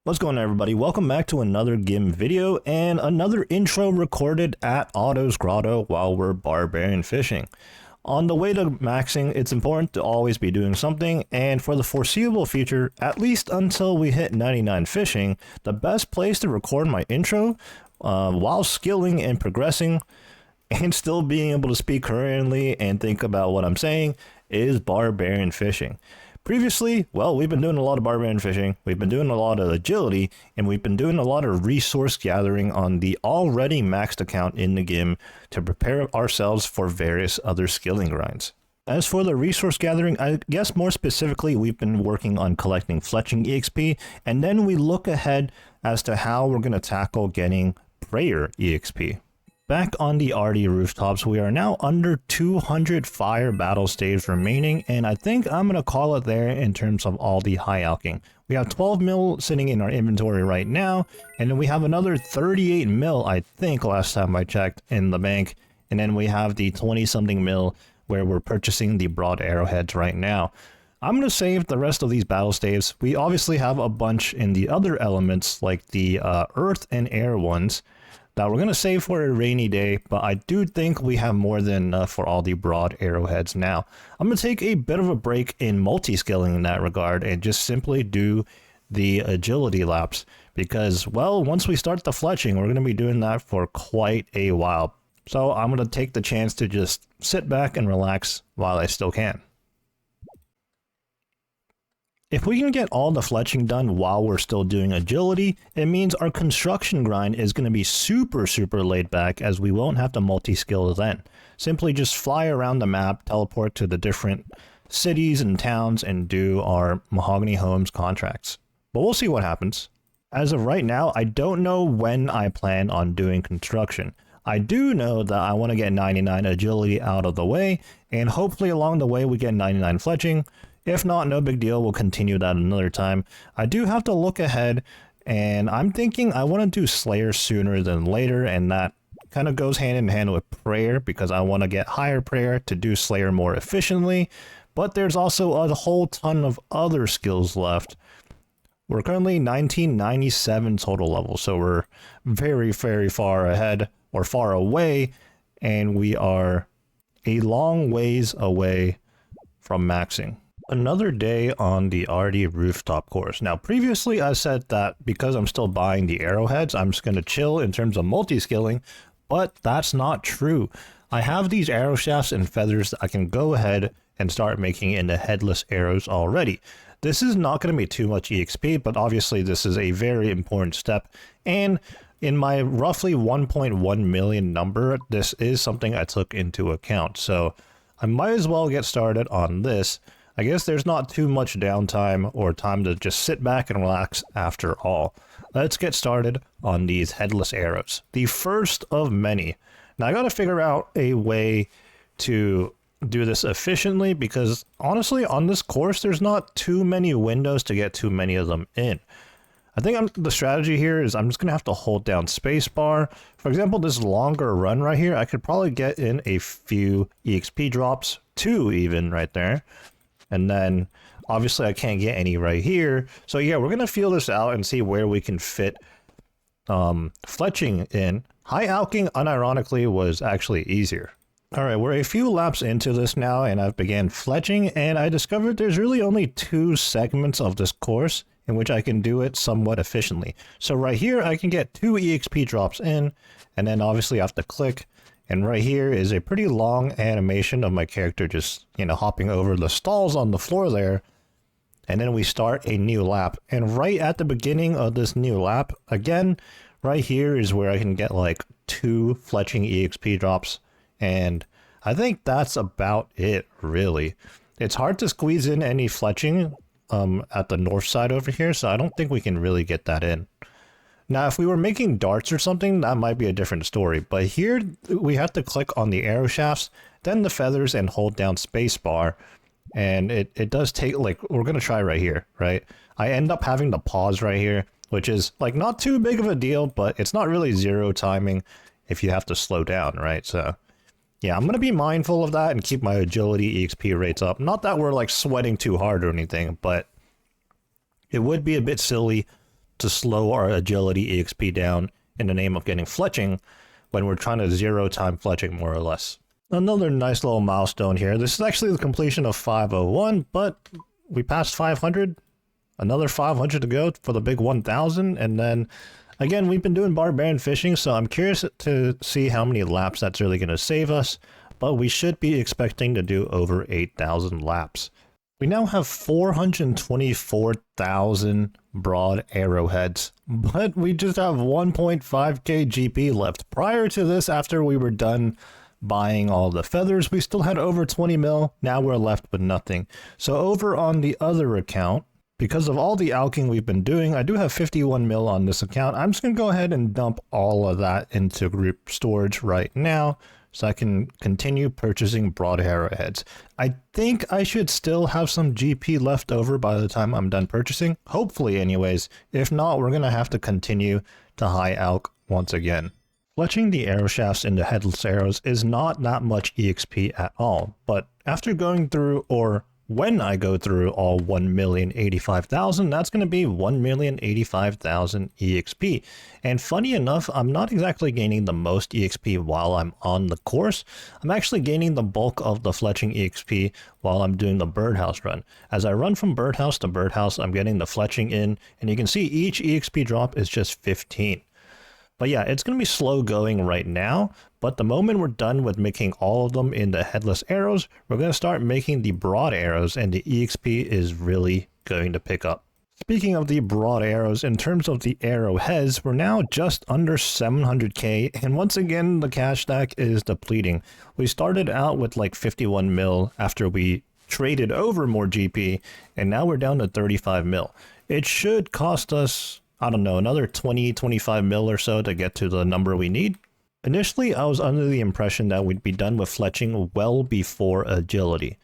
What's going on, everybody? Welcome back to another GIM video and another intro recorded at Otto's Grotto while we're barbarian fishing. On the way to maxing, it's important to always be doing something, and for the foreseeable future, at least until we hit 99 fishing, the best place to record my intro while skilling and progressing and still being able to speak coherently and think about what I'm saying is barbarian fishing. Previously, well, we've been doing a lot of barbarian fishing, we've been doing a lot of agility, and we've been doing a lot of resource gathering on the already maxed account in the GIM to prepare ourselves for various other skilling grinds. As for the resource gathering, I guess more specifically, we've been working on collecting Fletching EXP, and then we look ahead as to how we're going to tackle getting Prayer EXP. Back on the RD rooftops, we are now under 200 fire battle staves remaining, and I think I'm going to call it there in terms of all the high alking. We have 12 mil sitting in our inventory right now, and then we have another 38 mil, I think, last time I checked, in the bank, and then we have the 20-something mil where we're purchasing the broad arrowheads right now. I'm going to save the rest of these battle staves. We obviously have a bunch in the other elements, like the earth and air ones, that we're going to save for a rainy day, but I do think we have more than enough for all the broad arrowheads now. I'm going to take a bit of a break in multi-skilling in that regard and just simply do the agility laps because, well, once we start the fletching, we're going to be doing that for quite a while. So I'm going to take the chance to just sit back and relax while I still can. If we can get all the fletching done while we're still doing agility, it means our construction grind is going to be super laid back as we won't have to multi-skill then. Simply just fly around the map, teleport to the different cities and towns, and do our Mahogany Homes contracts. But we'll see what happens. As of right now, I don't know when I plan on doing construction. I do know that I want to get 99 agility out of the way, and hopefully along the way we get 99 fletching. If not, no big deal, we'll continue that another time. I do have to look ahead, and I'm thinking I want to do Slayer sooner than later, and that kind of goes hand in hand with Prayer, because I want to get higher Prayer to do Slayer more efficiently, but there's also a whole ton of other skills left. We're currently 1997 total level, so we're very far ahead, or far away, and we are a long ways away from maxing. Another day on the RD rooftop course. Now, previously I said that because I'm still buying the arrowheads, I'm just going to chill in terms of multi-skilling, but that's not true. I have these arrow shafts and feathers that I can go ahead and start making into headless arrows already. This is not going to be too much EXP, but obviously this is a very important step, and in my roughly 1.1 million number, this is something I took into account, so I might as well get started on this. I guess there's not too much downtime or time to just sit back and relax after all. Let's get started on these headless arrows. The first of many. Now I gotta figure out a way to do this efficiently because honestly on this course there's not too many windows to get too many of them in. I think the strategy here is I'm just gonna have to hold down spacebar. For example, this longer run right here, I could probably get in a few EXP drops, 2 even right there. And then, obviously, I can't get any right here. So yeah, we're going to feel this out and see where we can fit fletching in. High alking, unironically, was actually easier. Alright, we're a few laps into this now, and I've began fletching, and I discovered there's really only 2 segments of this course in which I can do it somewhat efficiently. So right here, I can get 2 EXP drops in, and then obviously I have to click. And right here is a pretty long animation of my character just, hopping over the stalls on the floor there. And then we start a new lap. And right at the beginning of this new lap, again, right here is where I can get like 2 fletching EXP drops. And I think that's about it, really. It's hard to squeeze in any fletching at the north side over here, so I don't think we can really get that in. Now, if we were making darts or something, that might be a different story. But here, we have to click on the arrow shafts, then the feathers, and hold down spacebar. And it does take, we're going to try right here, right? I end up having to pause right here, which is, not too big of a deal, but it's not really zero timing if you have to slow down, right? So, yeah, I'm going to be mindful of that and keep my agility EXP rates up. Not that we're, sweating too hard or anything, but it would be a bit silly to slow our agility EXP down in the name of getting fletching when we're trying to 0 time fletching more or less. Another nice little milestone here. This is actually the completion of 501, but we passed 500. Another 500 to go for the big 1000. And then again, we've been doing barbarian fishing, so I'm curious to see how many laps that's really going to save us. But we should be expecting to do over 8,000 laps. We now have 424,000 broad arrowheads, but we just have 1.5k GP left. Prior to this, after we were done buying all the feathers, we still had over 20 mil. Now we're left with nothing. So over on the other account, because of all the alking we've been doing, I do have 51 mil on this account. I'm just going to go ahead and dump all of that into group storage right now, so I can continue purchasing broad arrowheads. I think I should still have some GP left over by the time I'm done purchasing. Hopefully anyways. If not, we're going to have to continue to high alk once again. Fletching the arrow shafts into headless arrows is not that much EXP at all. But after going through, or when I go through all 1,085,000, that's going to be 1,085,000 EXP. And funny enough, I'm not exactly gaining the most EXP while I'm on the course. I'm actually gaining the bulk of the fletching EXP while I'm doing the birdhouse run. As I run from birdhouse to birdhouse, I'm getting the fletching in, and you can see each EXP drop is just 15. But yeah, it's going to be slow going right now, but the moment we're done with making all of them into headless arrows, we're going to start making the broad arrows, and the EXP is really going to pick up. Speaking of the broad arrows, in terms of the arrowheads, we're now just under 700k, and once again, the cash stack is depleting. We started out with like 51 mil after we traded over more GP, and now we're down to 35 mil. It should cost us, I don't know, another 20-25 mil or so to get to the number we need. Initially, I was under the impression that we'd be done with fletching well before agility.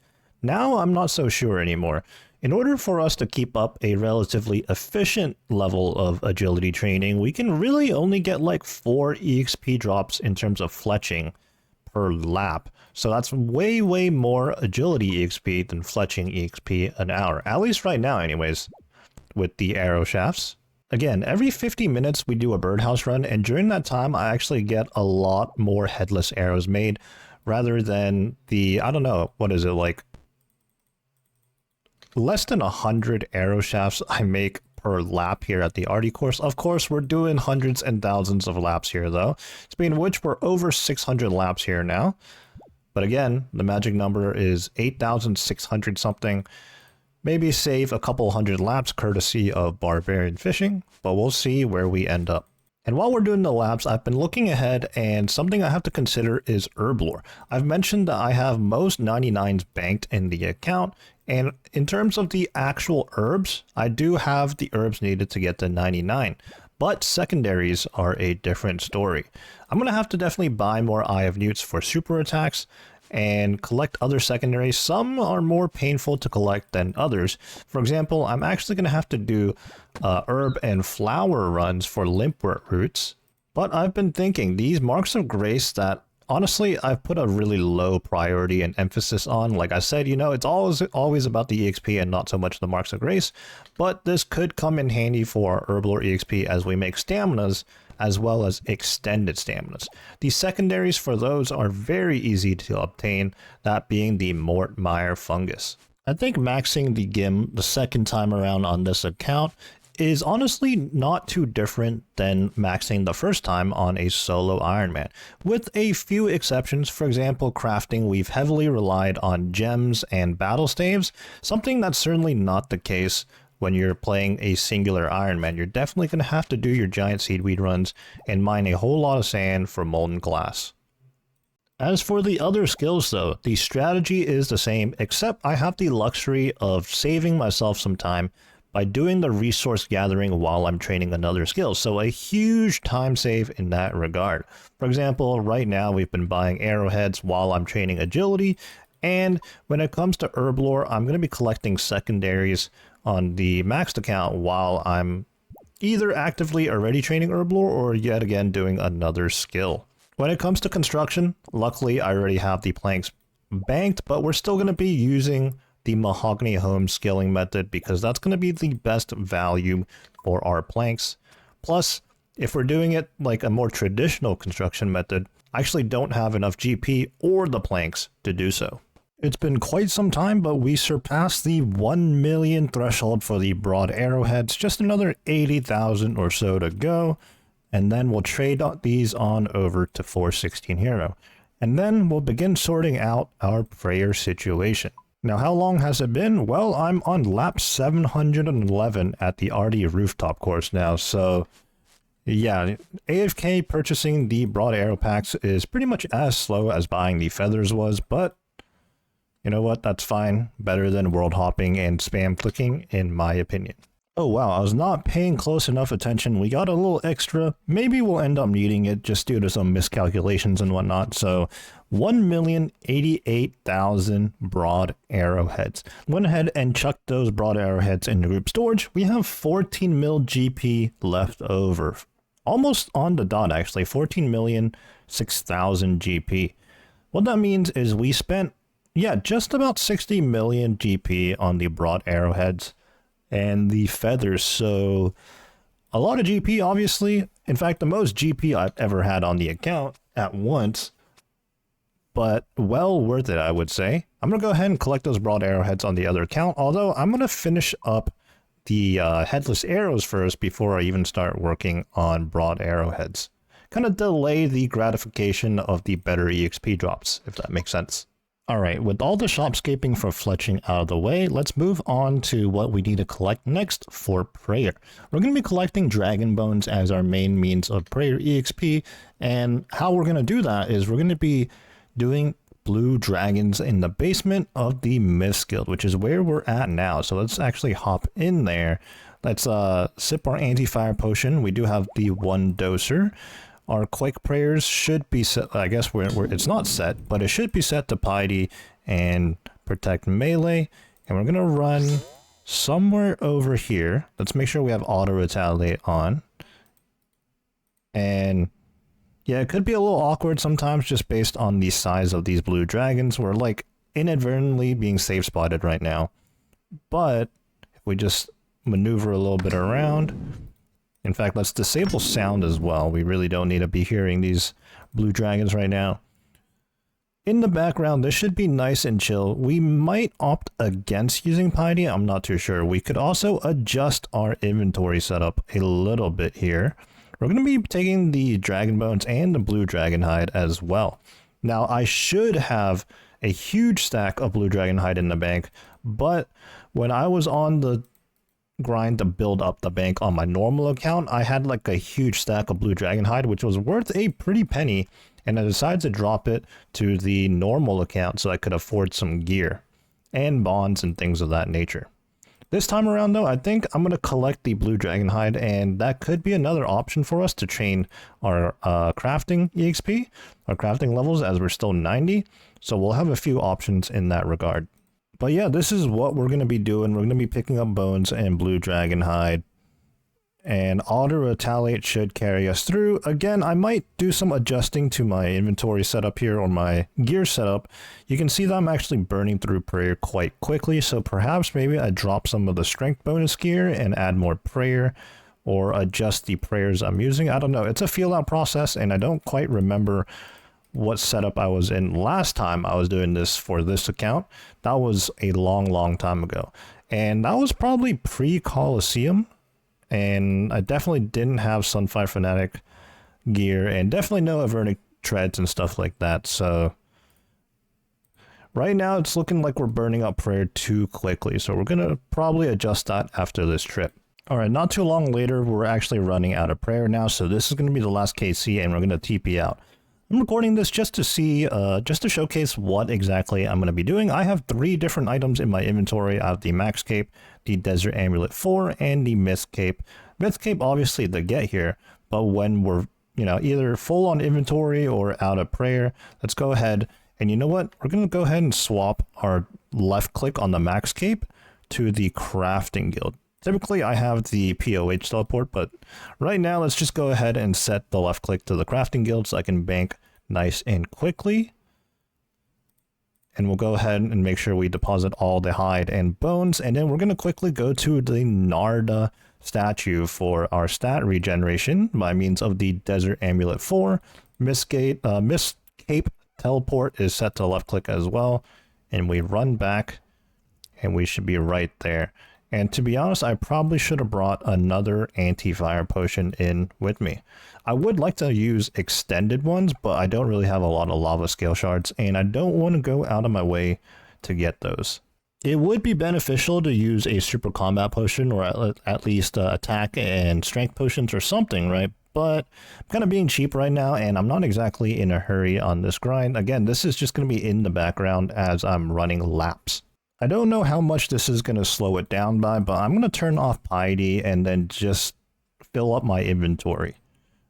Now, I'm not so sure anymore. In order for us to keep up a relatively efficient level of agility training, we can really only get like 4 EXP drops in terms of fletching per lap. So that's way, way more agility EXP than fletching EXP an hour. At least right now anyways, with the arrow shafts. Again, every 50 minutes we do a birdhouse run, and during that time I actually get a lot more headless arrows made rather than the, I don't know, what is it, like less than 100 arrow shafts I make per lap here at the Arty course. Of course, we're doing hundreds and thousands of laps here though, speaking of which we're over 600 laps here now. But again, the magic number is 8,600 something. Maybe save a couple hundred laps courtesy of barbarian fishing, but we'll see where we end up. And while we're doing the laps, I've been looking ahead, and something I have to consider is herb lore. I've mentioned that I have most 99s banked in the account, and in terms of the actual herbs, I do have the herbs needed to get to 99. But secondaries are a different story. I'm going to have to definitely buy more Eye of Newts for super attacks, and collect other secondaries. Some are more painful to collect than others. For example, I'm actually going to have to do herb and flower runs for limpwort roots. But I've been thinking, these marks of grace that honestly I've put a really low priority and emphasis on. Like I said, you know, it's always about the EXP and not so much the marks of grace. But this could come in handy for herblore EXP as we make staminas, as well as extended staminas. The secondaries for those are very easy to obtain, that being the Mortmire fungus. I think maxing the Gim the second time around on this account is honestly not too different than maxing the first time on a solo Ironman. With a few exceptions, for example, crafting, we've heavily relied on gems and battle staves, something that's certainly not the case when you're playing a singular Ironman. You're definitely going to have to do your giant seedweed runs and mine a whole lot of sand for molten glass. As for the other skills though, the strategy is the same, except I have the luxury of saving myself some time by doing the resource gathering while I'm training another skill. So a huge time save in that regard. For example, right now we've been buying arrowheads while I'm training agility. And when it comes to herb lore, I'm going to be collecting secondaries on the maxed account while I'm either actively already training herb lore or yet again doing another skill. When it comes to construction, luckily I already have the planks banked, but we're still going to be using the mahogany home scaling method because that's going to be the best value for our planks. Plus, if we're doing it like a more traditional construction method, I actually don't have enough GP or the planks to do so. It's been quite some time, but we surpassed the 1 million threshold for the broad arrowheads. Just another 80,000 or so to go. And then we'll trade these on over to 416 Hero. And then we'll begin sorting out our prayer situation. Now, how long has it been? Well, I'm on lap 711 at the RD rooftop course now. So yeah, AFK purchasing the broad arrow packs is pretty much as slow as buying the feathers was, but you know what? That's fine. Better than world hopping and spam clicking, in my opinion. Oh wow, I was not paying close enough attention. We got a little extra. Maybe we'll end up needing it just due to some miscalculations and whatnot. So 1,088,000 broad arrowheads. Went ahead and chucked those broad arrowheads into group storage. We have 14 mil GP left over. Almost on the dot, actually. 14,006,000 GP. What that means is we spent, yeah, just about 60 million GP on the broad arrowheads and the feathers. So a lot of GP, obviously. In fact, the most GP I've ever had on the account at once. But well worth it, I would say. I'm going to go ahead and collect those broad arrowheads on the other account. Although I'm going to finish up the headless arrows first before I even start working on broad arrowheads. Kind of delay the gratification of the better EXP drops, if that makes sense. Alright, with all the shopscaping for Fletching out of the way, let's move on to what we need to collect next for prayer. We're going to be collecting dragon bones as our main means of prayer EXP, and how we're going to do that is we're going to be doing blue dragons in the basement of the Myths Guild, which is where we're at now. So let's actually hop in there. Let's sip our anti-fire potion. We do have the one doser. Our quick prayers should be set. I guess it's not set, but it should be set to piety and protect melee. And we're going to run somewhere over here. Let's make sure we have auto retaliate on. And yeah, it could be a little awkward sometimes just based on the size of these blue dragons. We're like inadvertently being safe spotted right now. But if we just maneuver a little bit around. In fact, let's disable sound as well. We really don't need to be hearing these blue dragons right now. In the background, this should be nice and chill. We might opt against using piety. I'm not too sure. We could also adjust our inventory setup a little bit here. We're going to be taking the dragon bones and the blue dragon hide as well. Now, I should have a huge stack of blue dragon hide in the bank, but when I was on the grind to build up the bank on my normal account, I had like a huge stack of blue dragon hide, which was worth a pretty penny, and I decided to drop it to the normal account so I could afford some gear and bonds and things of that nature. This time around though, I think I'm going to collect the blue dragon hide, and that could be another option for us to train our crafting EXP, our crafting levels, as we're still 90. So we'll have a few options in that regard. But yeah, this is what we're going to be doing. We're going to be picking up bones and blue dragon hide. And auto retaliate should carry us through. Again, I might do some adjusting to my inventory setup here, or my gear setup. You can see that I'm actually burning through prayer quite quickly. So perhaps maybe I drop some of the strength bonus gear and add more prayer, or adjust the prayers I'm using. I don't know. It's a feel out process, and I don't quite remember what setup I was in last time I was doing this for this account. That was a long time ago. And that was probably pre-Coliseum. And I definitely didn't have Sunfire Fanatic gear, and definitely no Avernic treads and stuff like that. So right now it's looking like we're burning up prayer too quickly. So we're going to probably adjust that after this trip. All right, not too long later, we're actually running out of prayer now. So this is going to be the last KC, and we're going to TP out. I'm recording this just to see, just to showcase what exactly I'm going to be doing. I have 3 different items in my inventory. I have the Max Cape, the Desert Amulet 4, and the Myth Cape. Myth Cape, obviously, to get here, but when we're, either full on inventory or out of prayer, let's go ahead. And you know what? We're going to go ahead and swap our left click on the Max Cape to the Crafting Guild. Typically, I have the POH teleport, but right now, let's just go ahead and set the left click to the Crafting Guild so I can bank nice and quickly. And we'll go ahead and make sure we deposit all the hide and bones. And then we're going to quickly go to the Narda statue for our stat regeneration by means of the Desert Amulet 4. Mistcape teleport is set to left click as well. And we run back and we should be right there. And to be honest, I probably should have brought another anti-fire potion in with me. I would like to use extended ones, but I don't really have a lot of lava scale shards, and I don't want to go out of my way to get those. It would be beneficial to use a super combat potion, or at least attack and strength potions or something, right? But I'm kind of being cheap right now, and I'm not exactly in a hurry on this grind. Again, this is just going to be in the background as I'm running laps. I don't know how much this is going to slow it down by, but I'm going to turn off piety and then just fill up my inventory.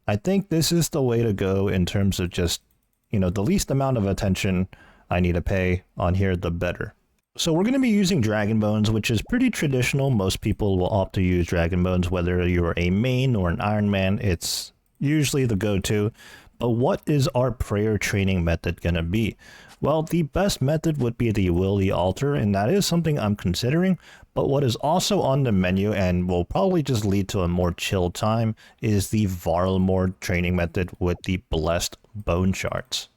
I think this is the way to go in terms of just, the least amount of attention I need to pay on here, the better. So we're going to be using Dragon Bones, which is pretty traditional. Most people will opt to use Dragon Bones, whether you're a main or an Ironman. It's usually the go-to. But what is our prayer training method going to be? Well, the best method would be the Will the Altar, and that is something I'm considering. But what is also on the menu, and will probably just lead to a more chill time, is the Varlamore training method with the Blessed Bone Shards.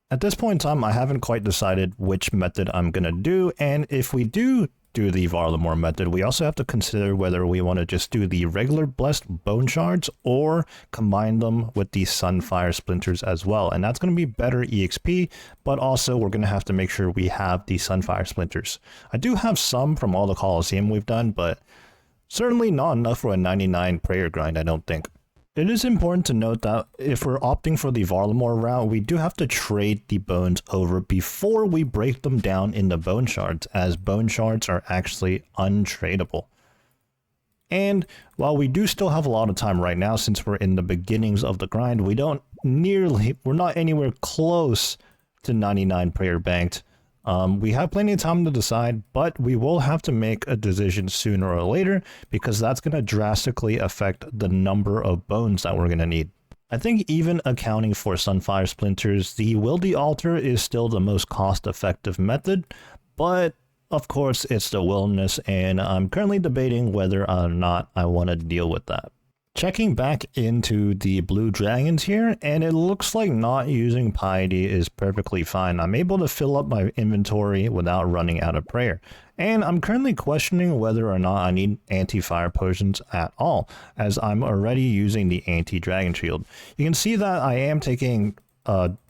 At this point in time, I haven't quite decided which method I'm going to do, and if we do the Varlamore method, we also have to consider whether we want to just do the regular Blessed Bone Shards or combine them with the Sunfire Splinters as well. And that's going to be better EXP, but also we're going to have to make sure we have the Sunfire Splinters. I do have some from all the Colosseum we've done, but certainly not enough for a 99 prayer grind, I don't think. It is important to note that if we're opting for the Varlamore route, we do have to trade the bones over before we break them down into bone shards, as bone shards are actually untradeable. And while we do still have a lot of time right now, since we're in the beginnings of the grind, we're not anywhere close to 99 prayer banked. We have plenty of time to decide, but we will have to make a decision sooner or later because that's going to drastically affect the number of bones that we're going to need. I think even accounting for Sunfire Splinters, the Will the Altar is still the most cost-effective method, but of course it's the wilderness, and I'm currently debating whether or not I want to deal with that. Checking back into the blue dragons here, and it looks like not using piety is perfectly fine. I'm able to fill up my inventory without running out of prayer. And I'm currently questioning whether or not I need anti-fire potions at all, as I'm already using the anti-dragon shield. You can see that I am taking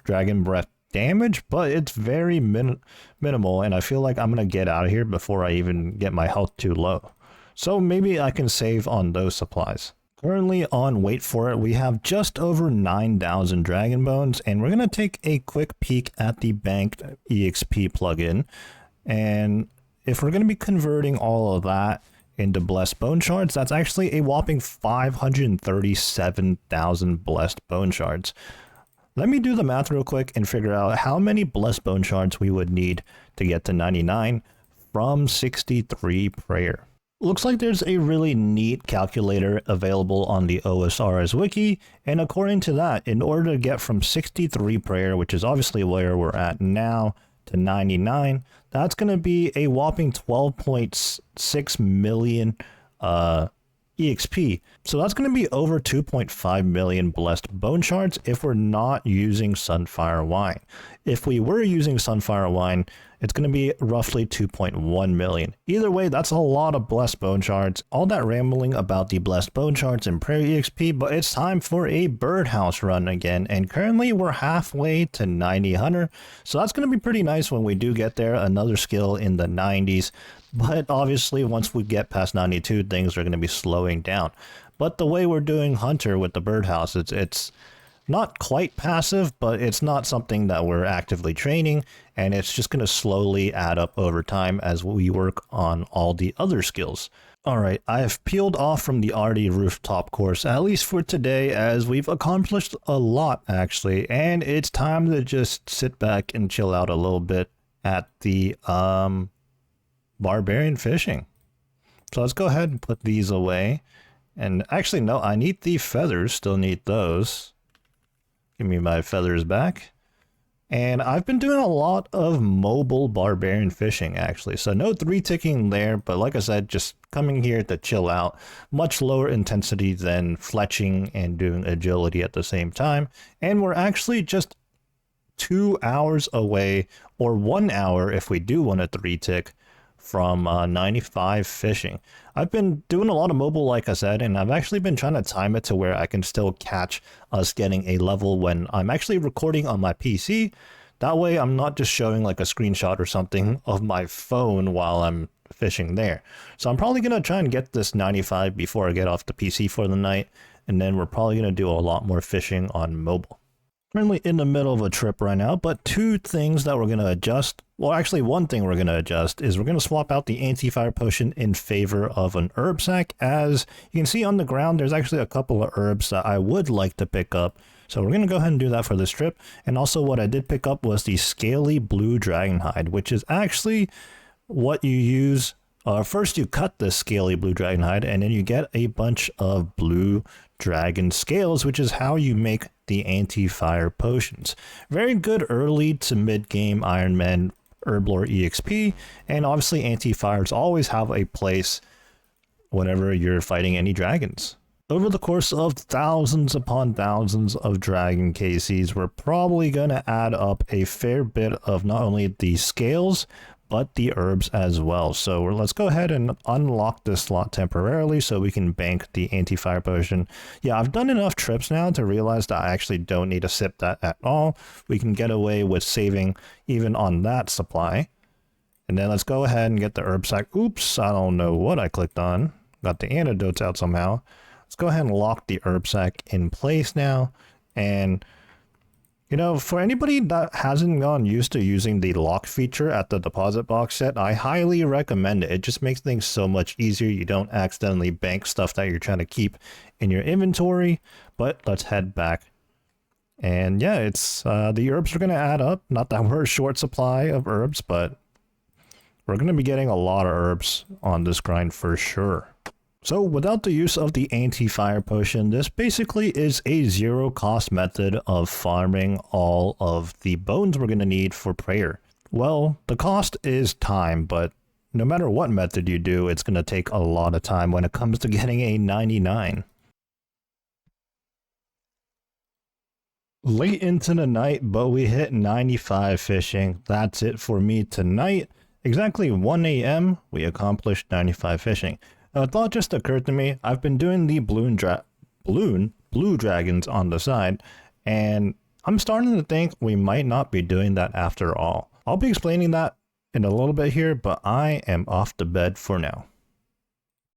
dragon breath damage, but it's very minimal, and I feel like I'm going to get out of here before I even get my health too low. So maybe I can save on those supplies. Currently on Wait For It, we have just over 9,000 Dragon Bones, and we're going to take a quick peek at the banked EXP plugin. And if we're going to be converting all of that into Blessed Bone Shards, that's actually a whopping 537,000 Blessed Bone Shards. Let me do the math real quick and figure out how many Blessed Bone Shards we would need to get to 99 from 63 prayer. Looks like there's a really neat calculator available on the OSRS wiki, and according to that, in order to get from 63 prayer, which is obviously where we're at now, to 99, that's going to be a whopping 12.6 million EXP. So that's going to be over 2.5 million Blessed Bone Shards if we're not using Sunfire Wine. If we were using Sunfire Wine, it's going to be roughly 2.1 million. Either way, that's a lot of Blessed Bone Shards. All that rambling about the Blessed Bone Shards and Prayer EXP, but it's time for a birdhouse run again. And currently we're halfway to 90 hunter. So that's going to be pretty nice when we do get there. Another skill in the 90s. But obviously once we get past 92, things are going to be slowing down. But the way we're doing hunter with the birdhouse, it's not quite passive, but it's not something that we're actively training, and it's just going to slowly add up over time as we work on all the other skills. Alright, I have peeled off from the Arty rooftop course, at least for today, as we've accomplished a lot actually, and it's time to just sit back and chill out a little bit at the barbarian fishing. So let's go ahead and put these away. And actually, no, I need the feathers, still need those. Give me my feathers back. And I've been doing a lot of mobile barbarian fishing actually. So no 3-ticking there, but like I said, just coming here to chill out. Much lower intensity than fletching and doing agility at the same time. And we're actually just 2 hours away, or 1 hour if we do want a 3-tick, from 95 fishing. I've been doing a lot of mobile, like I said, and I've actually been trying to time it to where I can still catch us getting a level when I'm actually recording on my PC. That way I'm not just showing like a screenshot or something of my phone while I'm fishing there. So I'm probably going to try and get this 95 before I get off the PC for the night, and then we're probably going to do a lot more fishing on mobile. Currently in the middle of a trip right now, but two things that we're going to adjust. Well, actually, one thing we're going to adjust is we're going to swap out the anti-fire potion in favor of an herb sack. As you can see on the ground, there's actually a couple of herbs that I would like to pick up. So we're going to go ahead and do that for this trip. And also what I did pick up was the scaly blue dragon hide, which is actually what you use. First, you cut the scaly blue dragon hide, and then you get a bunch of blue dragon scales, which is how you make the anti-fire potions. Very good early to mid-game Ironman Herblore EXP, and obviously anti-fires always have a place whenever you're fighting any dragons. Over the course of thousands upon thousands of dragon KCs, we're probably going to add up a fair bit of not only the scales, but the herbs as well. So let's go ahead and unlock this slot temporarily so we can bank the anti-fire potion. Yeah, I've done enough trips now to realize that I actually don't need to sip that at all. We can get away with saving even on that supply. And then let's go ahead and get the herb sack. Oops, I don't know what I clicked on. Got the antidotes out somehow. Let's go ahead and lock the herb sack in place now. And you know, for anybody that hasn't gotten used to using the lock feature at the deposit box set, I highly recommend it. It just makes things so much easier. You don't accidentally bank stuff that you're trying to keep in your inventory. But let's head back. And yeah, it's the herbs are going to add up. Not that we're a short supply of herbs, but we're going to be getting a lot of herbs on this grind for sure. So without the use of the anti-fire potion, this basically is a zero cost method of farming all of the bones we're going to need for prayer. Well, the cost is time, but no matter what method you do, it's going to take a lot of time when it comes to getting a 99. Late into the night, but we hit 95 fishing. That's it for me tonight. Exactly 1 a.m. we accomplished 95 fishing. A thought just occurred to me. I've been doing the blue dragons on the side, and I'm starting to think we might not be doing that after all. I'll be explaining that in a little bit here, but I am off to bed for now.